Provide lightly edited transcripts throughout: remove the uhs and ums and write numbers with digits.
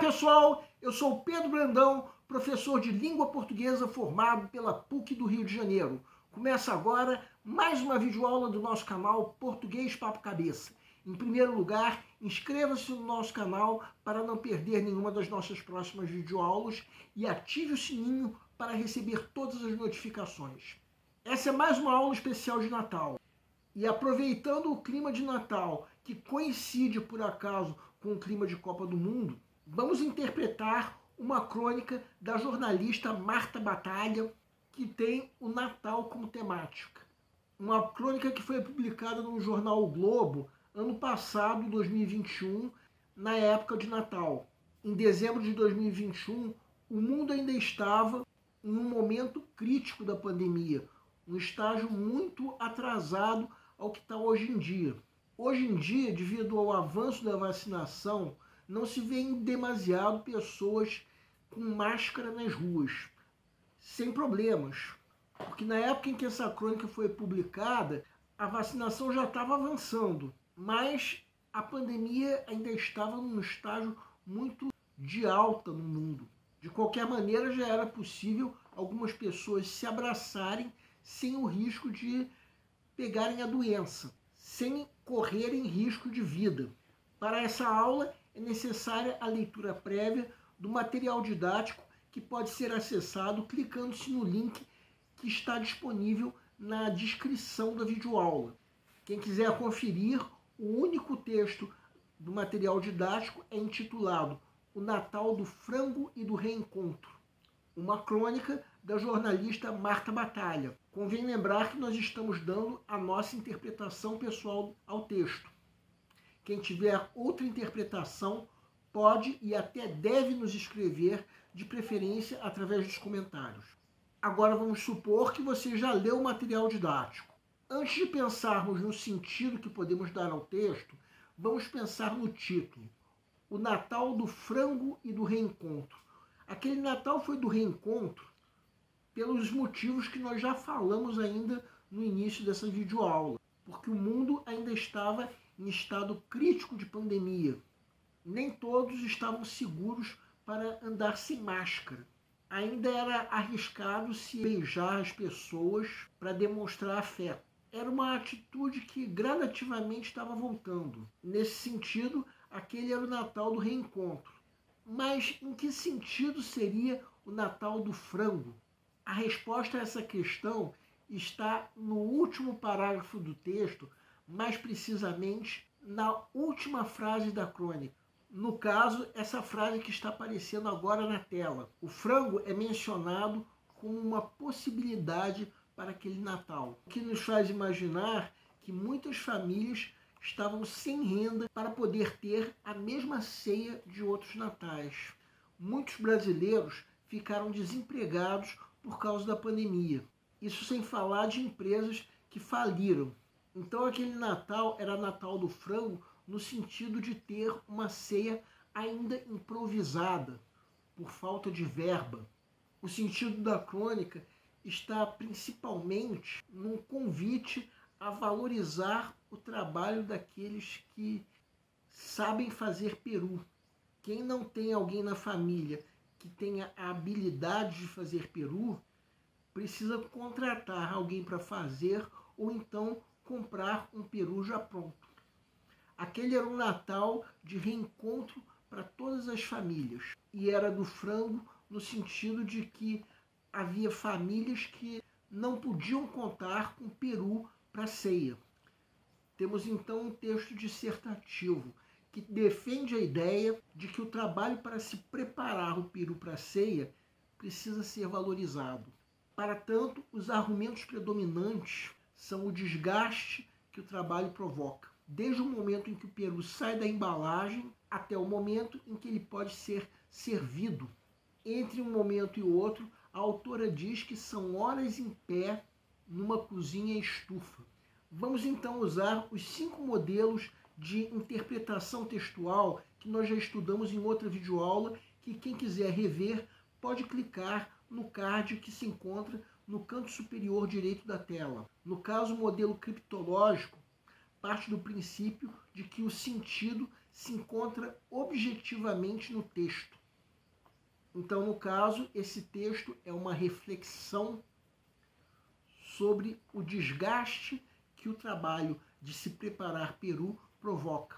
pessoal, eu sou o Pedro Brandão, professor de língua portuguesa formado pela PUC do Rio de Janeiro. Começa agora mais uma videoaula do nosso canal Português Papo Cabeça. Em primeiro lugar, inscreva-se no nosso canal para não perder nenhuma das nossas próximas videoaulas e ative o sininho para receber todas as notificações. Essa é mais uma aula especial de Natal. E aproveitando o clima de Natal, que coincide por acaso com o clima de Copa do Mundo, vamos interpretar uma crônica da jornalista Marta Batalha, que tem o Natal como temática. Uma crônica que foi publicada no jornal O Globo, ano passado, 2021, na época de Natal. Em dezembro de 2021, o mundo ainda estava em um momento crítico da pandemia, um estágio muito atrasado ao que está hoje em dia. Hoje em dia, devido ao avanço da vacinação, não se vê demasiado pessoas com máscara nas ruas, sem problemas. Porque na época em que essa crônica foi publicada, a vacinação já estava avançando, mas a pandemia ainda estava num estágio muito de alta no mundo. De qualquer maneira, já era possível algumas pessoas se abraçarem sem o risco de pegarem a doença, sem correrem risco de vida. Para essa aula, é necessária a leitura prévia do material didático que pode ser acessado clicando-se no link que está disponível na descrição da videoaula. Quem quiser conferir, o único texto do material didático é intitulado O Natal do Frango e do Reencontro, uma crônica da jornalista Marta Batalha. Convém lembrar que nós estamos dando a nossa interpretação pessoal ao texto. Quem tiver outra interpretação pode e até deve nos escrever, de preferência através dos comentários. Agora vamos supor que você já leu o material didático. Antes de pensarmos no sentido que podemos dar ao texto, vamos pensar no título. O Natal do Frango e do Reencontro. Aquele Natal foi do reencontro pelos motivos que nós já falamos ainda no início dessa videoaula. Porque o mundo ainda estava em estado crítico de pandemia. Nem todos estavam seguros para andar sem máscara. Ainda era arriscado se beijar as pessoas para demonstrar afeto. Era uma atitude que gradativamente estava voltando. Nesse sentido, aquele era o Natal do reencontro. Mas em que sentido seria o Natal do frango? A resposta a essa questão está no último parágrafo do texto, mais precisamente na última frase da crônica. No caso, essa frase que está aparecendo agora na tela. O frango é mencionado como uma possibilidade para aquele Natal, o que nos faz imaginar que muitas famílias estavam sem renda para poder ter a mesma ceia de outros natais. Muitos brasileiros ficaram desempregados por causa da pandemia. Isso sem falar de empresas que faliram. Então aquele Natal era Natal do frango no sentido de ter uma ceia ainda improvisada, por falta de verba. O sentido da crônica está principalmente num convite a valorizar o trabalho daqueles que sabem fazer peru. Quem não tem alguém na família que tenha a habilidade de fazer peru, precisa contratar alguém para fazer ou então comprar um peru já pronto. Aquele era um Natal de reencontro para todas as famílias. E era do frango no sentido de que havia famílias que não podiam contar com peru para ceia. Temos então um texto dissertativo que defende a ideia de que o trabalho para se preparar o peru para a ceia precisa ser valorizado. Para tanto, os argumentos predominantes são o desgaste que o trabalho provoca, desde o momento em que o peru sai da embalagem até o momento em que ele pode ser servido. Entre um momento e outro, a autora diz que são horas em pé numa cozinha estufa. Vamos então usar os 5 modelos de interpretação textual que nós já estudamos em outra videoaula, que quem quiser rever pode clicar no card que se encontra no canto superior direito da tela. No caso, o modelo criptológico parte do princípio de que o sentido se encontra objetivamente no texto. Então, no caso, esse texto é uma reflexão sobre o desgaste que o trabalho de se preparar peru provoca,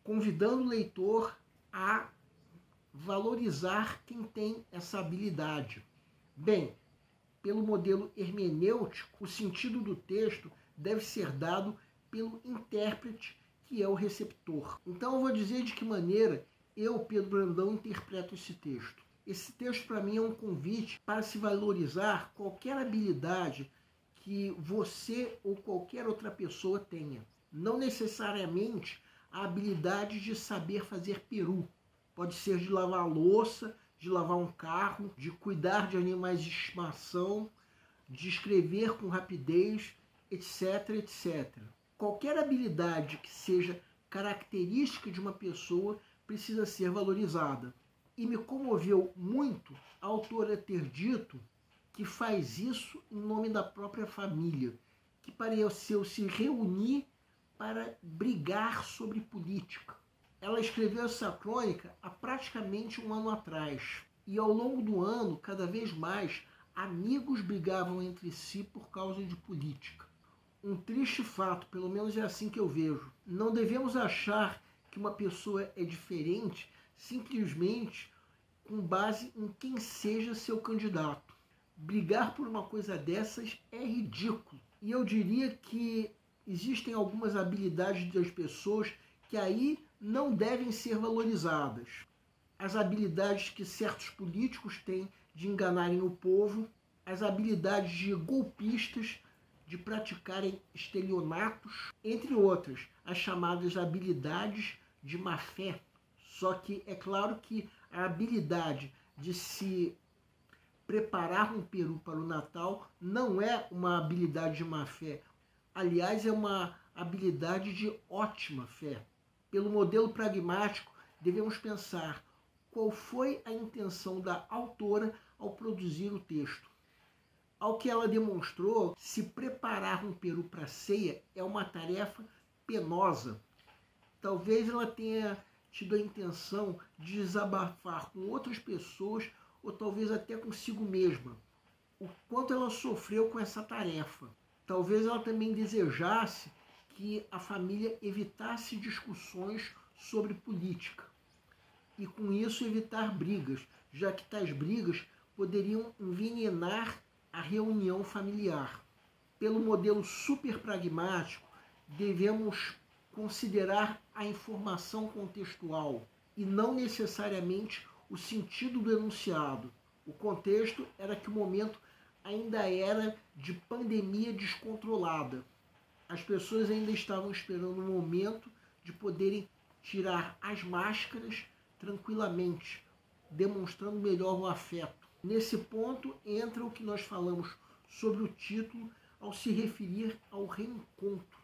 convidando o leitor a valorizar quem tem essa habilidade. Bem, pelo modelo hermenêutico, o sentido do texto deve ser dado pelo intérprete, que é o receptor. Então eu vou dizer de que maneira eu, Pedro Brandão, interpreto esse texto. Esse texto, para mim, é um convite para se valorizar qualquer habilidade que você ou qualquer outra pessoa tenha. Não necessariamente a habilidade de saber fazer peru. Pode ser de lavar louça, de lavar um carro, de cuidar de animais de estimação, de escrever com rapidez, etc, etc. Qualquer habilidade que seja característica de uma pessoa precisa ser valorizada. E me comoveu muito a autora ter dito que faz isso em nome da própria família, que pareceu se reunir para brigar sobre política. Ela escreveu essa crônica há praticamente um ano atrás. E ao longo do ano, cada vez mais, amigos brigavam entre si por causa de política. Um triste fato, pelo menos é assim que eu vejo. Não devemos achar que uma pessoa é diferente simplesmente com base em quem seja seu candidato. Brigar por uma coisa dessas é ridículo. E eu diria que existem algumas habilidades das pessoas que aí não devem ser valorizadas. As habilidades que certos políticos têm de enganarem o povo, as habilidades de golpistas de praticarem estelionatos, entre outras, as chamadas habilidades de má-fé. Só que é claro que a habilidade de se preparar um peru para o Natal não é uma habilidade de má-fé. Aliás, é uma habilidade de ótima fé. Pelo modelo pragmático, devemos pensar qual foi a intenção da autora ao produzir o texto. Ao que ela demonstrou, se preparar um peru para a ceia é uma tarefa penosa. Talvez ela tenha tido a intenção de desabafar com outras pessoas ou talvez até consigo mesma o quanto ela sofreu com essa tarefa. Talvez ela também desejasse que a família evitasse discussões sobre política e com isso evitar brigas, já que tais brigas poderiam envenenar a reunião familiar. Pelo modelo super pragmático, devemos considerar a informação contextual e não necessariamente o sentido do enunciado. O contexto era que o momento ainda era de pandemia descontrolada. As pessoas ainda estavam esperando o momento de poderem tirar as máscaras tranquilamente, demonstrando melhor o afeto. Nesse ponto entra o que nós falamos sobre o título ao se referir ao reencontro.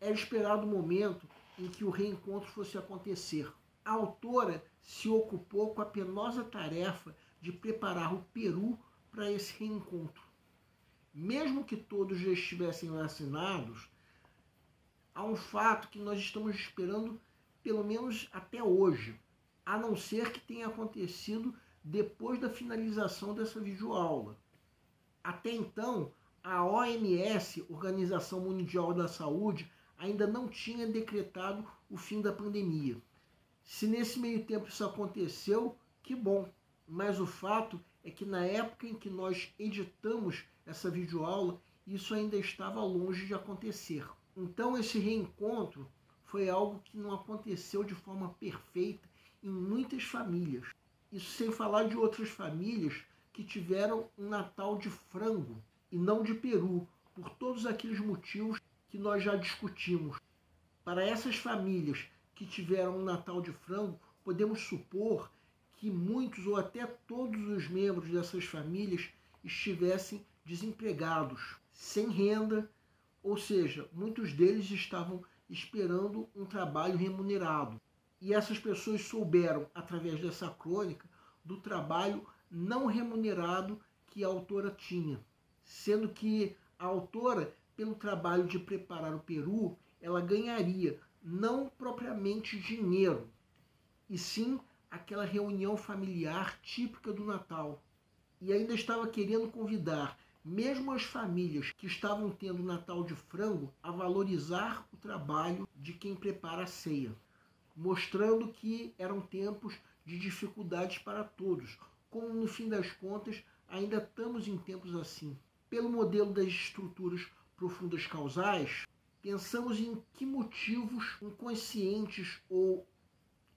Era esperado o momento em que o reencontro fosse acontecer. A autora se ocupou com a penosa tarefa de preparar o peru para esse reencontro. Mesmo que todos já estivessem vacinados, há um fato que nós estamos esperando pelo menos até hoje, a não ser que tenha acontecido depois da finalização dessa videoaula. Até então, a OMS, Organização Mundial da Saúde, ainda não tinha decretado o fim da pandemia. Se nesse meio tempo isso aconteceu, que bom. Mas o fato é que na época em que nós editamos essa videoaula, isso ainda estava longe de acontecer. Então esse reencontro foi algo que não aconteceu de forma perfeita em muitas famílias. Isso sem falar de outras famílias que tiveram um Natal de frango e não de peru, por todos aqueles motivos que nós já discutimos. Para essas famílias que tiveram um Natal de frango, podemos supor que muitos ou até todos os membros dessas famílias estivessem desempregados, sem renda, ou seja, muitos deles estavam esperando um trabalho remunerado. E essas pessoas souberam, através dessa crônica, do trabalho não remunerado que a autora tinha, sendo que a autora, pelo trabalho de preparar o peru, ela ganharia não propriamente dinheiro, e sim aquela reunião familiar típica do Natal. E ainda estava querendo convidar mesmo as famílias que estavam tendo Natal de frango a valorizar o trabalho de quem prepara a ceia, mostrando que eram tempos de dificuldades para todos, como no fim das contas ainda estamos em tempos assim. Pelo modelo das estruturas profundas causais, pensamos em que motivos inconscientes ou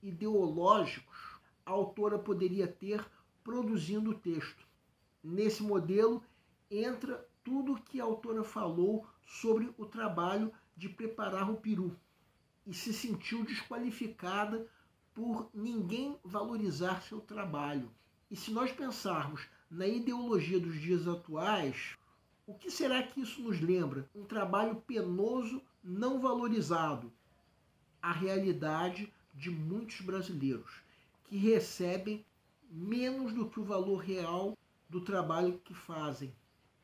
ideológicos a autora poderia ter produzindo o texto. Nesse modelo entra tudo o que a autora falou sobre o trabalho de preparar o peru e se sentiu desqualificada por ninguém valorizar seu trabalho. E se nós pensarmos na ideologia dos dias atuais, o que será que isso nos lembra? Um trabalho penoso não valorizado. A realidade de muitos brasileiros que recebem menos do que o valor real do trabalho que fazem.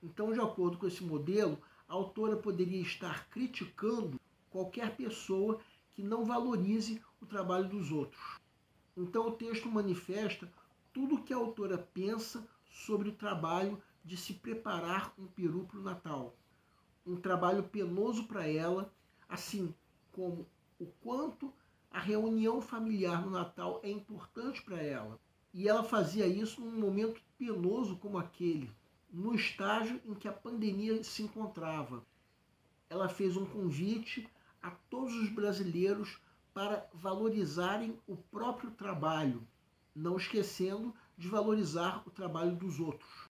Então, de acordo com esse modelo, a autora poderia estar criticando qualquer pessoa que não valorize o trabalho dos outros. Então, o texto manifesta tudo o que a autora pensa sobre o trabalho de se preparar um peru para o Natal. Um trabalho penoso para ela, assim como o quanto a reunião familiar no Natal é importante para ela. E ela fazia isso num momento penoso como aquele, no estágio em que a pandemia se encontrava. Ela fez um convite a todos os brasileiros para valorizarem o próprio trabalho, não esquecendo de valorizar o trabalho dos outros.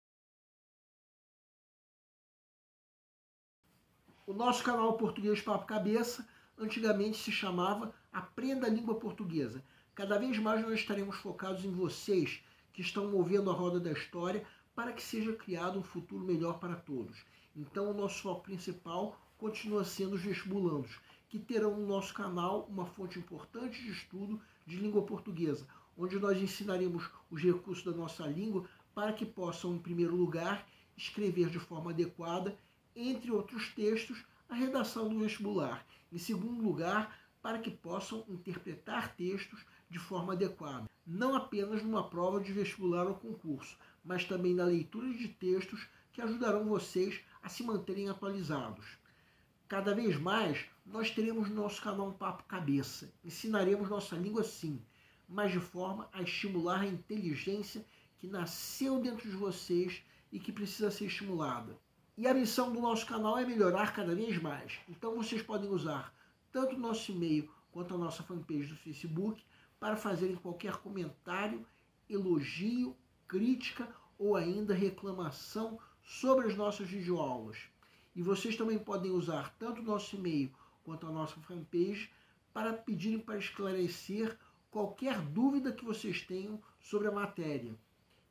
O nosso canal Português Papo Cabeça antigamente se chamava Aprenda a Língua Portuguesa. Cada vez mais nós estaremos focados em vocês que estão movendo a roda da história para que seja criado um futuro melhor para todos. Então o nosso foco principal continua sendo os vestibulandos, que terão no nosso canal uma fonte importante de estudo de língua portuguesa, onde nós ensinaremos os recursos da nossa língua para que possam, em primeiro lugar, escrever de forma adequada, entre outros textos, a redação do vestibular. Em segundo lugar, para que possam interpretar textos de forma adequada, não apenas numa prova de vestibular ou concurso, mas também na leitura de textos que ajudarão vocês a se manterem atualizados. Cada vez mais, nós teremos no nosso canal um Papo Cabeça. Ensinaremos nossa língua sim, mas de forma a estimular a inteligência que nasceu dentro de vocês e que precisa ser estimulada. E a missão do nosso canal é melhorar cada vez mais. Então vocês podem usar tanto o nosso e-mail quanto a nossa fanpage do Facebook para fazerem qualquer comentário, elogio, crítica ou ainda reclamação sobre as nossas videoaulas. E vocês também podem usar tanto o nosso e-mail quanto a nossa fanpage para pedirem para esclarecer qualquer dúvida que vocês tenham sobre a matéria.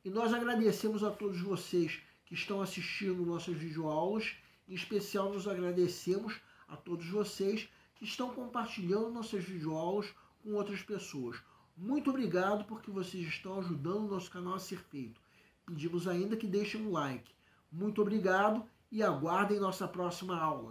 E nós agradecemos a todos vocês que estão assistindo nossas videoaulas. Em especial, nos agradecemos a todos vocês que estão compartilhando nossas videoaulas com outras pessoas. Muito obrigado porque vocês estão ajudando o nosso canal a ser feito. Pedimos ainda que deixem um like. Muito obrigado e aguardem nossa próxima aula.